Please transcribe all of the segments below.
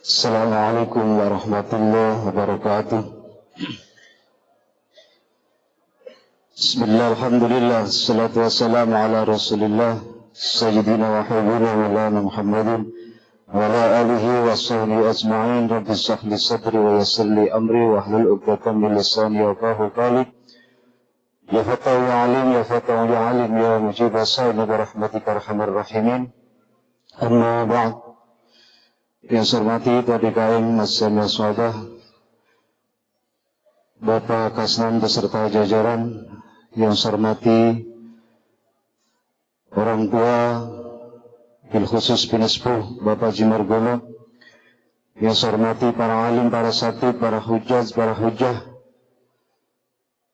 Assalamualaikum warahmatullahi wabarakatuh. Bismillah, alhamdulillah, salatu wassalamu ala rasulillah Sayyidina wa habibina maulana Muhammadin wa ala alihi wa sahbihi ajma'in. Rabbi shrah li sadri wa yassir li amri wa hlul 'uqdatam min lisani yafqahu qawli. Ya fatahu ya alim, ya fatahu ya alim, ya mujib as-sa'il bi rahmatika arhamar rahimin. Amma ba'd. Yang saya hormati Tuan DKM Masjid Swadah, Bapak Kasnan beserta jajaran, yang saya hormati orang tua, bil khusus Pinespuh Bapak Jimargono, yang saya hormati para alim, para satib, para hujjah,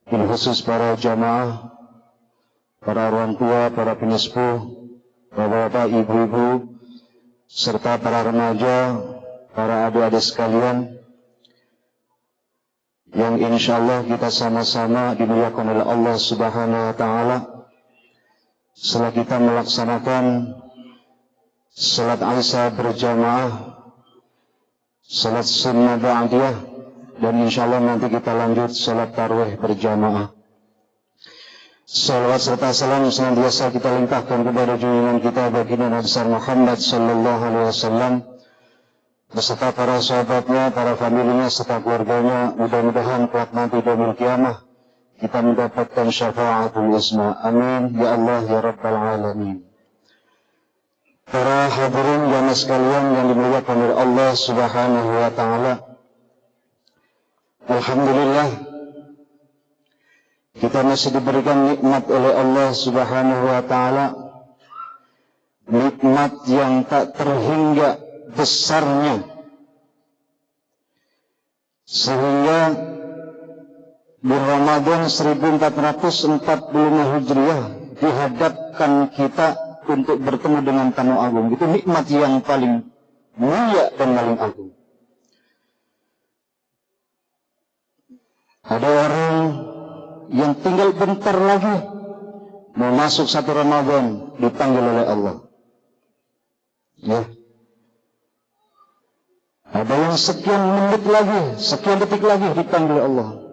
bil khusus para jamaah, para orang tua, para Pinespuh, bapak-bapak, ibu-ibu, serta para remaja, para adik-adik sekalian, yang insyaallah kita sama-sama dimuliakan oleh Allah Subhanahu wa Ta'ala setelah kita melaksanakan salat Isya berjamaah, salat sunnah ba'diyah, dan insyaallah nanti kita lanjut salat tarawih berjamaah. Salawat serta salam senantiasa kita limpahkan kepada junjungan kita baginda Nabi besar Muhammad sallallahu alaihi wasallam beserta para sahabatnya, para familinya serta keluarganya. Mudah-mudahan kelak nanti di yaumul qiyamah kita mendapatkan syafaatul uzma. Amin ya Allah ya rabbal alamin. Para hadirin jamaah sekalian yang dimuliakan oleh Allah Subhanahu wa Ta'ala, alhamdulillah kita masih diberikan nikmat oleh Allah Subhanahu wa Ta'ala, nikmat yang tak terhingga besarnya, sehingga di Ramadan 1445 Hijriah dihadapkan kita untuk bertemu dengan tamu agung. Itu nikmat yang paling mulia dan paling agung. Ada orang yang tinggal bentar lagi mau masuk 1 Ramadan dipanggil oleh Allah. Ya. Ada yang sekian menit lagi, sekian detik lagi dipanggil Allah.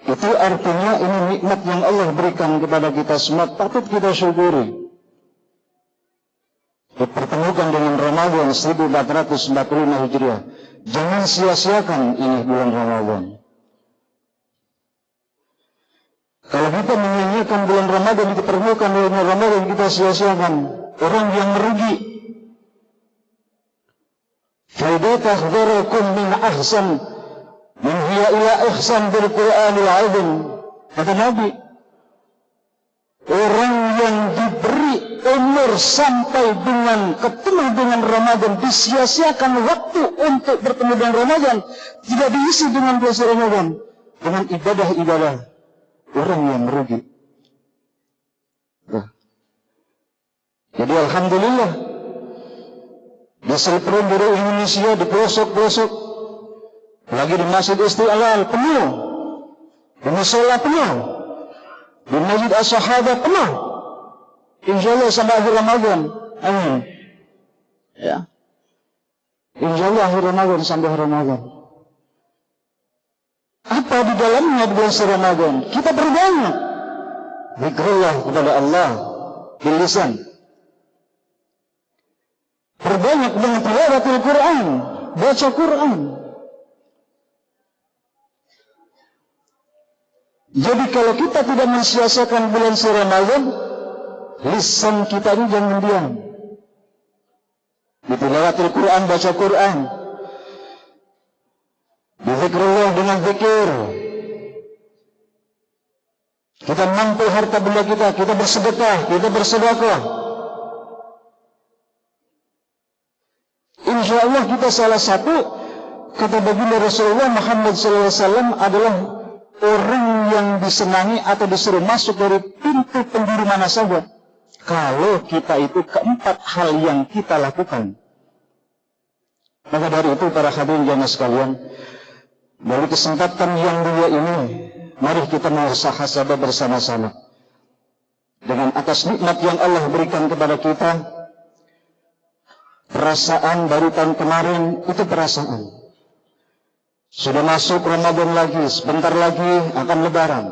Itu artinya ini nikmat yang Allah berikan kepada kita semua, patut kita syukuri. Dipertemukan dengan Ramadan 1445 Hijriah. Jangan sia-siakan ini bulan Ramadan. Kalau kita menyanyikan bulan Ramadan, dipertemukan dengan Ramadan, kita sia-siakan. Orang yang merugi. Faidata khudarakum min ahsan min hiya ila ihsan bil Qur'anil azim. Kata Nabi, orang yang diberi umur sampai dengan ketemu dengan Ramadan, disia-siakan waktu untuk bertemu dengan Ramadan, tidak diisi dengan puasa Ramadan, dengan ibadah-ibadah. Orang yang merugi. Nah. Jadi alhamdulillah di seluruh penjuru Indonesia, di pelosok-pelosok, lagi di Masjid Istiqlal penuh, di musola penuh, di Masjid As-Sahabah penuh. Insyaallah sampai akhir Ramadan. Amin. Ya. Insyaallah akhir Ramadan sampai akhir Ramadan. Apa di dalamnya di bulan Ramadan? Kita berbanyak zikrullah kepada Allah bil lisan. Berbanyak dengan tilawatul Quran, baca Quran. Jadi kalau kita tidak mensia-siakan bulan Ramadan, lisan kita ini jangan diam. Di tilawatul Quran, baca Quran. Zikrullah dengan zikir. Kita mampu harta benda kita bersedekah, kita bersedekah. Insyaallah kita salah satu, kata baginda Rasulullah Muhammad SAW, adalah orang yang disenangi atau disuruh masuk dari pintu penjuru mana saja. Kalau kita itu keempat hal yang kita lakukan. Maka dari itu para hadirin jamaah sekalian, dari kesempatan yang mulia ini, mari kita muhasabah bersama-sama dengan atas nikmat yang Allah berikan kepada kita. Perasaan baru tahun kemarin itu perasaan. Sudah masuk Ramadan lagi, sebentar lagi akan Lebaran.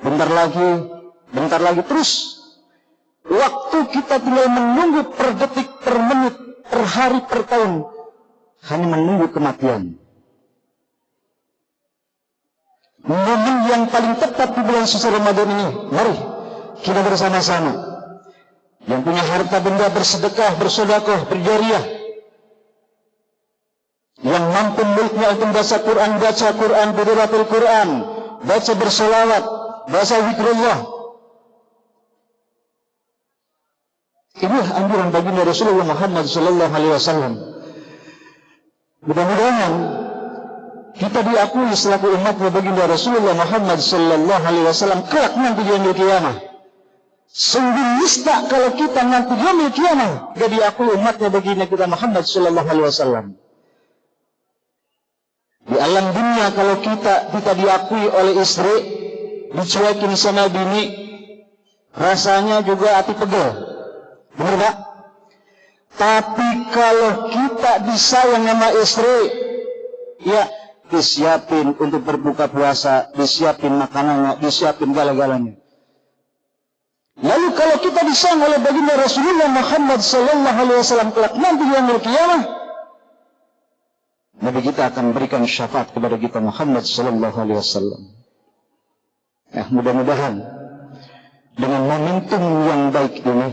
Bentar lagi terus. Waktu kita tinggal menunggu per detik, per menit, per hari, per tahun. Hanya menunggu kematian. Momen yang paling tepat di bulan suci Ramadan ini. Mari kita bersama-sama. Yang punya harta benda bersedekah, bersedekah, berjariah. Yang mampu mulutnya untuk baca Quran, bidaratul Quran, baca bersolawat, baca zikrullah. Inilah anjuran baginda Rasulullah Muhammad sallallahu alaihi wasallam. Mudah-mudahan kita diakui selaku umat baginda Rasulullah Muhammad sallallahu alaihi wasallam kelak nanti di yaumil qiyamah. Sungguh nista kalau kita nanti di yaumil qiyamah gak diakui umatnya baginda kita Muhammad sallallahu alaihi wasallam. Di alam dunia kalau kita diakui oleh istri, dicuekin sama bini, rasanya juga hati pegel. Benar tak? Tapi kalau kita disayang sama istri, ya disiapin untuk berbuka puasa, disiapin makanannya, disiapin galanya. Lalu kalau kita disayang oleh baginda Rasulullah Muhammad sallallahu alaihi wasallam kelak nanti di yaumil qiyamah, Nabi kita akan berikan syafaat kepada kita Muhammad sallallahu alaihi wasallam. Mudah-mudahan dengan momentum yang baik ini,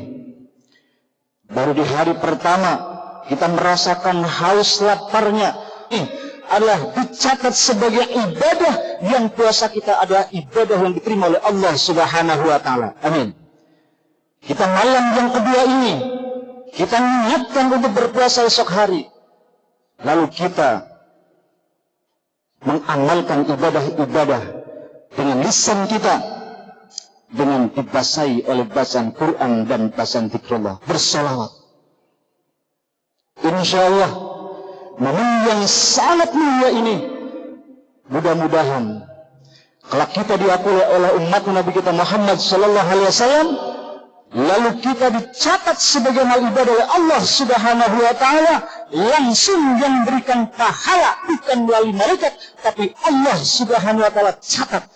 baru di hari pertama kita merasakan haus laparnya. Ini adalah dicatat sebagai ibadah yang puasa kita adalah ibadah yang diterima oleh Allah Subhanahu wa taala. Amin. Kita malam yang kedua ini kita niatkan untuk berpuasa esok hari. Lalu kita mengamalkan ibadah-ibadah dengan lisan kita, dengan dibasahi oleh bacaan Quran dan bacaan zikrullah, bersalawat. Insyaallah momen yang sangat mulia ini, mudah-mudahan kelak kita diakui oleh umat Nabi kita Muhammad sallallahu alaihi wasallam, lalu kita dicatat sebagai amal ibadah oleh Allah Subhanahu wa taala, langsung yang memberikan pahala bukan melalui malaikat, tapi Allah Subhanahu wa taala catat.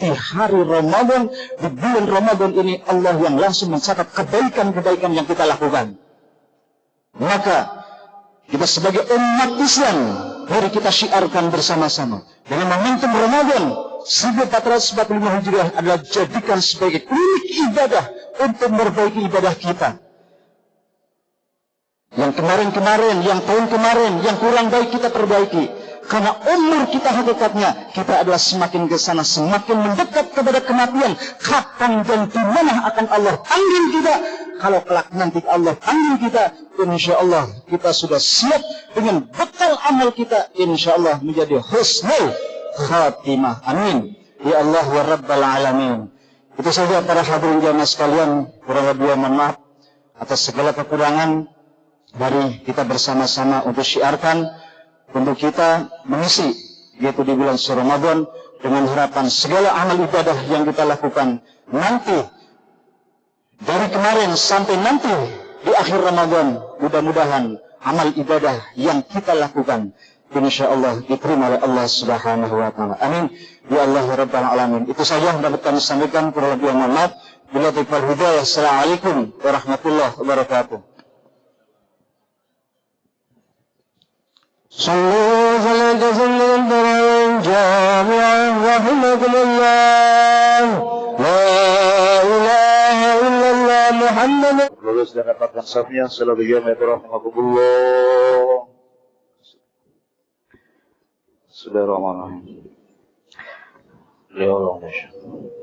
Di hari Ramadan, di bulan Ramadan ini Allah yang langsung mencatat kebaikan-kebaikan yang kita lakukan. Maka kita sebagai umat Islam, mari kita syiarkan bersama-sama dengan momentum Ramadan 1445 Hijriah adalah jadikan sebagai klinik ibadah untuk memperbaiki ibadah kita. Yang kemarin-kemarin, yang tahun kemarin, yang kurang baik kita perbaiki. Karena umur kita hakikatnya, kita adalah semakin ke sana, semakin mendekat kepada kematian. Kapan dan di mana akan Allah panggil kita? Kalau kelak nanti Allah panggil kita, insya Allah kita sudah siap dengan bekal amal kita. Insya Allah menjadi husnul khatimah. Amin. Ya Allah wa Rabbal Alamin. Itu saja para hadirin jamaah sekalian. Kurang lebih mohon maaf atas segala kekurangan. Mari kita bersama-sama untuk syiarkan, untuk kita mengisi, yaitu di bulan suci Ramadan, dengan harapan segala amal ibadah yang kita lakukan nanti, dari kemarin sampai nanti di akhir Ramadan, mudah-mudahan amal ibadah yang kita lakukan insyaallah diterima oleh Allah Subhanahu wa taala. Amin. Ya Allah ya Rabbal Alamin. Itu saja yang dapat kami sampaikan. Kurang lebih mohon maaf. Bila taufiq hidayah. Assalamualaikum warahmatullahi wabarakatuh. صلوا صلاة سلم جامعا رحمكم الله لا إله إلا الله محمد. Lulus dan dapatkan safnya. Assalamualaikum warahmatullahi. Bismillahirrahmanirrahim. Beliau Allah.